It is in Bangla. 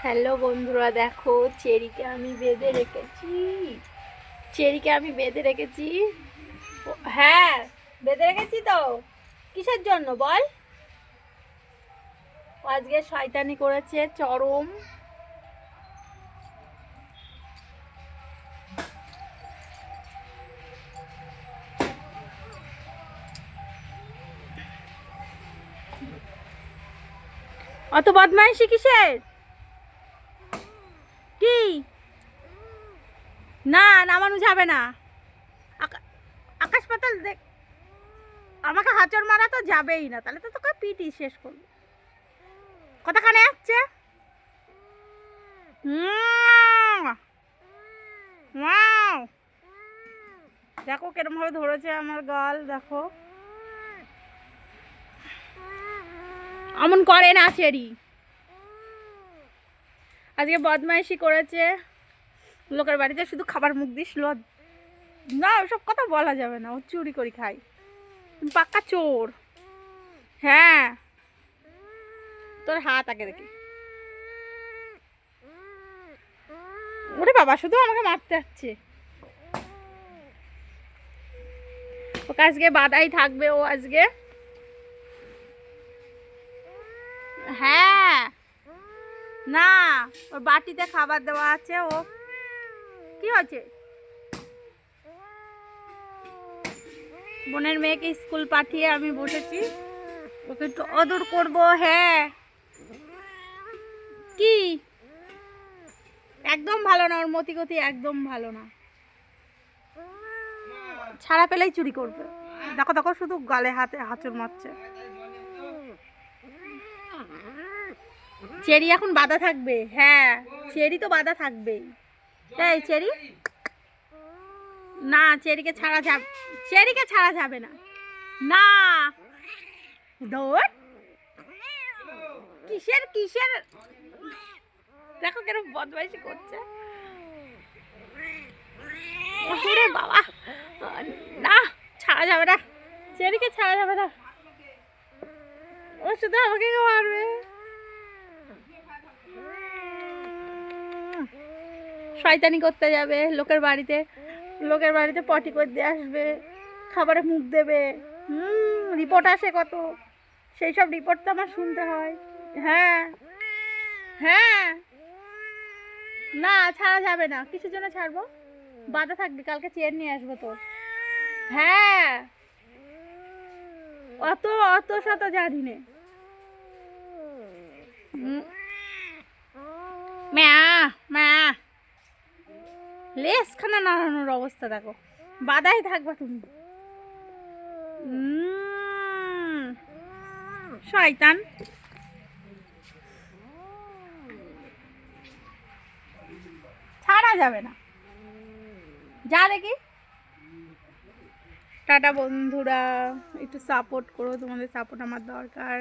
হ্যালো বন্ধুরা, দেখো চেরিকে আমি বেঁধে রেখেছি। চেরিকে আমি বেঁধে রেখেছি। হ্যাঁ, বেঁধে রেখেছি তো। কিসের জন্য বল? আজকে শয়তানি করেছে চরম। অত বদমাইশি কিসের? কি না, নামানো যাবে না। আকাশ পাতাল দেখ, আমাকে হাঁচড় মারা তো যাবেই না, তাহলে তো তোকে পিটি শেষ করবো। কথা কানে যাচ্ছে? দেখো কেরম ভাবে ধরেছে আমার গাল, দেখো। এমন করে না চেরি, আজকে বদমাইশি করেছে। লোকের বাড়িতে শুধু খাবার মুখ দিস না, ওসব কথা বলা যাবে না। ও চুরি করে খাই, তুমি পাক্কা চোর। হ্যাঁ, তোর হাত আগে দেখি। ওরে বাবা, শুধু আমাকে মারতে যাচ্ছে। ওকে আজকে বাধাই থাকবে। ও আজকে হ্যাঁ, না, ওর বাটিতে খাবার দেওয়া আছে। ও কি হয়েছে? বোনের মেয়েকে স্কুল পাঠিয়ে আমি বসেছি, ওকে একটু আদর করবো। হ্যাঁ, কি একদম ভালো না, ওর মতি গতি একদম ভালো না। ছাড়া পেলেই চুরি করবে। দেখো দেখো, শুধু গালে হাতে হাঁচড় মারছে। চেরি এখন বাধা থাকবে। হ্যাঁ, চেরি তো বাধা থাকবেই। এই চেরি না, চেরিকে ছাড়া যাবে, চেরিকে ছাড়া যাবে না। না, দৌড়। কিসের কিসের, দেখো কেন বদমাইশি করছে। ওরে বাবা, না, ছাড়া যাবে না, চেরিকে ছাড়া যাবে না। ও শুধু আমাকে মারবে। শয়তানি করতে যাবে লোকের বাড়িতে, লোকের বাড়িতে পটি করে দিয়ে আসবে, খাবারে মুখ দেবে। রিপোর্ট আসে কত, সেই সব রিপোর্ট তো আমার শুনতে হয়। হ্যাঁ হ্যাঁ, না, ছাড়া যাবে না। কিসের জন্য ছাড়বো? বাধা থাকবি, কালকে চেয়ার নিয়ে আসবো তো। হ্যাঁ, অত অত শত জানি নে। ম্যা ম্যা, লেজখানা নাড়ানোর অবস্থা দেখো। বাধাই থাকবা তুমি। শয়তান। ছাড়া যাবে না, যা দেখি। টাটা বন্ধুরা, একটু সাপোর্ট করো, তোমাদের সাপোর্ট আমার দরকার।